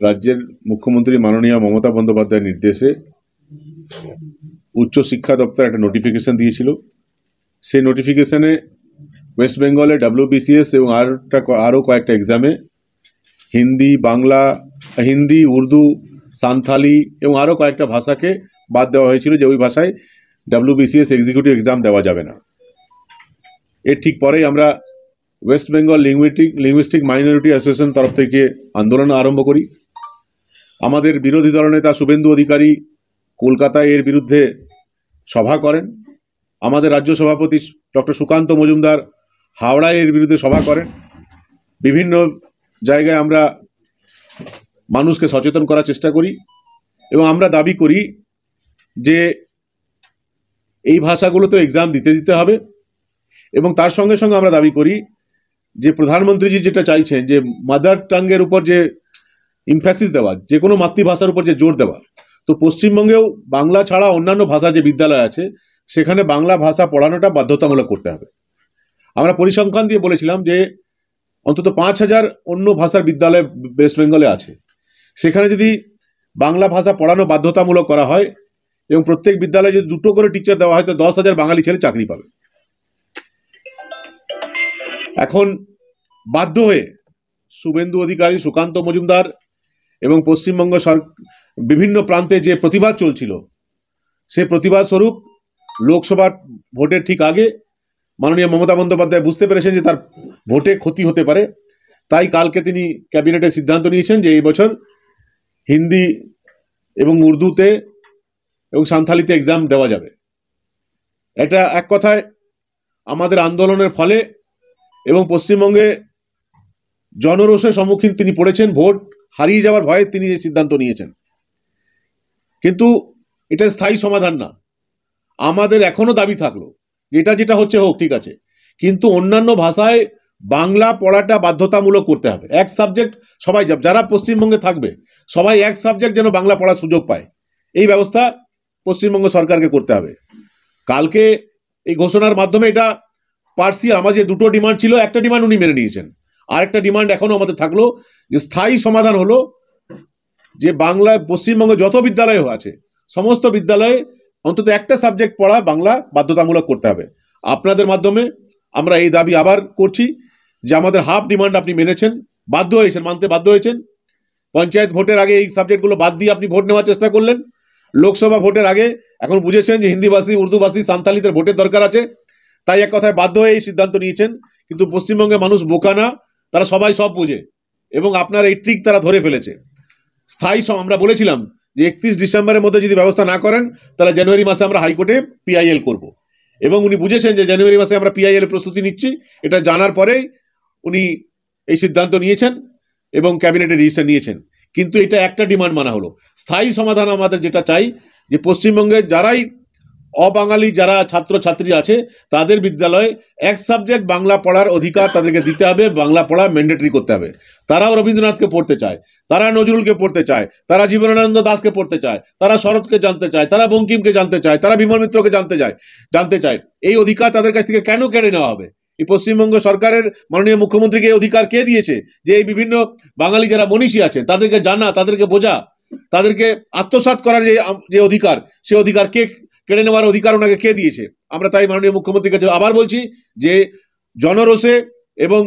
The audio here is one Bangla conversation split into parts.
রাজ্যের মুখ্যমন্ত্রী মাননীয় মমতা বন্দ্যোপাধ্যায়ের নির্দেশে উচ্চশিক্ষা দপ্তর একটা নোটিফিকেশন দিয়েছিল। সেই নোটিফিকেশনে ওয়েস্ট বেঙ্গলে WBCS এবং আরও কয়েকটা এক্সামে হিন্দি, বাংলা, হিন্দি, উর্দু, সান্থালি এবং আরও কয়েকটা ভাষাকে বাদ দেওয়া হয়েছিল, যে ওই ভাষায় WBCS এক্সিকিউটিভ এক্সাম দেওয়া যাবে না। এর ঠিক পরেই আমরা West Bengal linguistic minority association তরফ থেকে আন্দোলন আরম্ভ করি। আমাদের বিরোধী দলনেতা শুভেন্দু অধিকারী কলকাতায় এর বিরুদ্ধে সভা করেন। আমাদের রাজ্য সভাপতি ডক্টর সুকান্ত মজুমদার হাওড়ায় এর বিরুদ্ধে সভা করেন। বিভিন্ন জায়গায় আমরা মানুষকে সচেতন করার চেষ্টা করি এবং আমরা দাবি করি যে এই ভাষাগুলোতে এক্সাম দিতে হবে এবং তার সঙ্গে সঙ্গে আমরা দাবি করি যে প্রধানমন্ত্রীজি যেটা চাইছেন যে মাদার টাঙ্গের উপর যে ইমফ্যাসিস দেওয়া, যে কোনো মাতৃভাষার উপর যে জোর দেওয়া, তো পশ্চিমবঙ্গেও বাংলা ছাড়া অন্যান্য ভাষার যে বিদ্যালয় আছে সেখানে বাংলা ভাষা পড়ানোটা বাধ্যতামূলক করতে হবে। আমরা পরিসংখ্যান দিয়ে বলেছিলাম যে অন্তত 5000 অন্য ভাষার বিদ্যালয় ওয়েস্ট বেঙ্গলে আছে, সেখানে যদি বাংলা ভাষা পড়ানো বাধ্যতামূলক করা হয় এবং প্রত্যেক বিদ্যালয়ে যদি 2টো করে টিচার দেওয়া হয় তো 10,000 বাঙালি ছেলে চাকরি পাবে। এখন বাধ্য হয়ে শুভেন্দু অধিকারী, সুকান্ত মজুমদার এবং পশ্চিমবঙ্গ বিভিন্ন প্রান্তে যে প্রতিবাদ চলছিল, সেই প্রতিবাদ স্বরূপ লোকসভা ভোটের ঠিক আগে মাননীয় মমতা বন্দ্যোপাধ্যায় বুঝতে পেরেছেন যে তার ভোটে ক্ষতি হতে পারে, তাই কালকে তিনি ক্যাবিনেটে সিদ্ধান্ত নিয়েছেন যে এই বছর হিন্দি এবং উর্দুতে এবং সান্থালিতে এক্সাম দেওয়া যাবে। এটা এক কথায় আমাদের আন্দোলনের ফলে এবং পশ্চিমবঙ্গে জনরোষের সম্মুখীন তিনি পড়েছেন, ভোট হারিয়ে যাওয়ার ভয়ে তিনি যে সিদ্ধান্ত নিয়েছেন। কিন্তু এটা স্থায়ী সমাধান না। আমাদের এখনো দাবি থাকলো যেটা হচ্ছে হোক, ঠিক আছে, কিন্তু অন্যান্য ভাষায় বাংলা পড়াটা বাধ্যতামূলক করতে হবে। এক সাবজেক্ট সবাই, যারা পশ্চিমবঙ্গে থাকবে সবাই এক সাবজেক্ট যেন বাংলা পড়ার সুযোগ পায়, এই ব্যবস্থা পশ্চিমবঙ্গ সরকারকে করতে হবে। কালকে এই ঘোষণার মাধ্যমে এটা পার্সিয়াল, আমার যে 2টো ডিমান্ড ছিল, একটা ডিমান্ড উনি মেনে নিয়েছেন, আরেকটা ডিমান্ড এখনো আমাদের থাকলো যে স্থায়ী সমাধান হলো যে বাংলায় পশ্চিমবঙ্গে যত বিদ্যালয় আছে সমস্ত বিদ্যালয়ে অন্তত একটা সাবজেক্ট পড়া বাংলা বাধ্যতামূলক করতে হবে। আপনাদের মাধ্যমে আমরা এই দাবি আবার করছি যে আমাদের হাফ ডিমান্ড আপনি মেনেছেন, মানতে বাধ্য হয়েছেন। পঞ্চায়েত ভোটের আগে এই সাবজেক্টগুলো বাদ দিয়ে আপনি ভোট নেওয়ার চেষ্টা করলেন। লোকসভা ভোটের আগে এখন বুঝেছেন যে হিন্দিভাষী, উর্দুভাষী, সান্তালিদের ভোটের দরকার আছে, তাই এক কথায় বাধ্য হয়ে এই সিদ্ধান্ত নিয়েছেন। কিন্তু পশ্চিমবঙ্গের মানুষ বোকা না, তারা সবাই সব বুঝে এবং আপনার এই ট্রিক তারা ধরে ফেলেছে। আমরা বলেছিলাম যে 31 ডিসেম্বরের মধ্যে যদি ব্যবস্থা না করেন তাহলে জানুয়ারি মাসে আমরা হাইকোর্টে PIL করব, এবং উনি বুঝেছেন যে জানুয়ারি মাসে আমরা PIL এর প্রস্তুতি নিচ্ছি। এটা জানার পরেই উনি এই সিদ্ধান্ত নিয়েছেন এবং ক্যাবিনেটে ডিসিশন নিয়েছেন। কিন্তু এটা একটা ডিমান্ড মানা হলো। স্থায়ী সমাধান আমাদের যেটা চাই যে পশ্চিমবঙ্গে যারাই অবাঙালি যারা ছাত্রছাত্রী আছে তাদের বিদ্যালয়ে এক সাবজেক্ট বাংলা পড়ার অধিকার তাদেরকে দিতে হবে, বাংলা পড়া ম্যান্ডেটরি করতে হবে। তারাও রবীন্দ্রনাথকে পড়তে চায়, তারা নজরুলকে পড়তে চায়, তারা জীবনানন্দ দাশকে পড়তে চায়, তারা শরৎকে জানতে চায়, তারা বঙ্কিমকে জানতে চায়, তারা বিমল মিত্রকে জানতে চায়। এই অধিকার তাদের কাছ থেকে কেন কেড়ে নেওয়া হবে? এই পশ্চিমবঙ্গ সরকারের মাননীয় মুখ্যমন্ত্রীকে এই অধিকার কে দিয়েছে যে এই বিভিন্ন বাঙালি যারা মনীষী আছেন তাদেরকে জানা, তাদেরকে বোঝা, তাদেরকে আত্মসাৎ করার যে অধিকার, সে অধিকার কে কেড়ে নেওয়ার অধিকার ওনাকে কে দিয়েছে? আমরা তাই মাননীয় মুখ্যমন্ত্রীর কাছে আবার বলছি যে জনরোষে এবং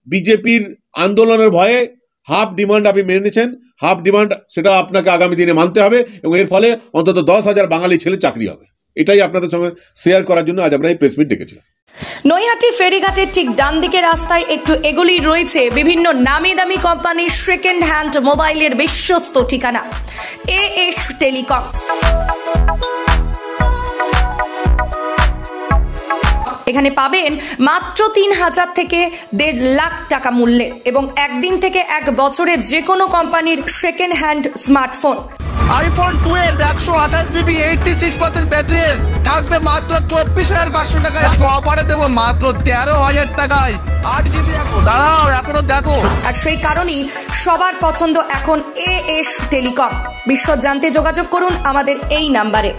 বিজেপির আন্দোলনের ভয়ে হাফ ডিমান্ড আপনি মেনে নিয়েছেন, হাফ ডিমান্ড সেটা আপনাকে আগামী দিনে মানতে হবে এবং এর ফলে অন্তত 10,000 বাঙালি ছেলে চাকরি হবে। এটাই আপনাদের সঙ্গে শেয়ার করার জন্য আজ আমরা এই প্রেস মিট ডেকেছিলাম। নৈহাটি ফেরিঘাটের ঠিক ডান দিকে রাস্তায় একটু এগোলেই রয়েছে বিভিন্ন নামি দামি কোম্পানির সেকেন্ড হ্যান্ড মোবাইলের বিশ্বস্ত ঠিকানা AS টেলিকম। এখানে পাবেন মাত্র 3,000 থেকে 1.5 লাখ টাকা মূল্যের এবং 1 দিন থেকে 1 বছরের যে কোনো কোম্পানির second hand smartphone. iPhone 12 128GB 86% battery থাকবে মাত্র 24,500 টাকায়। অফারে দেবো মাত্র 13,000 টাকায় 8GB। দাঁড়াও, এখনো দেখো। আর সেই কারণেই সবার পছন্দ এখন AS টেলিকম। বিশদ জানতে যোগাযোগ করুন আমাদের এই নাম্বারে।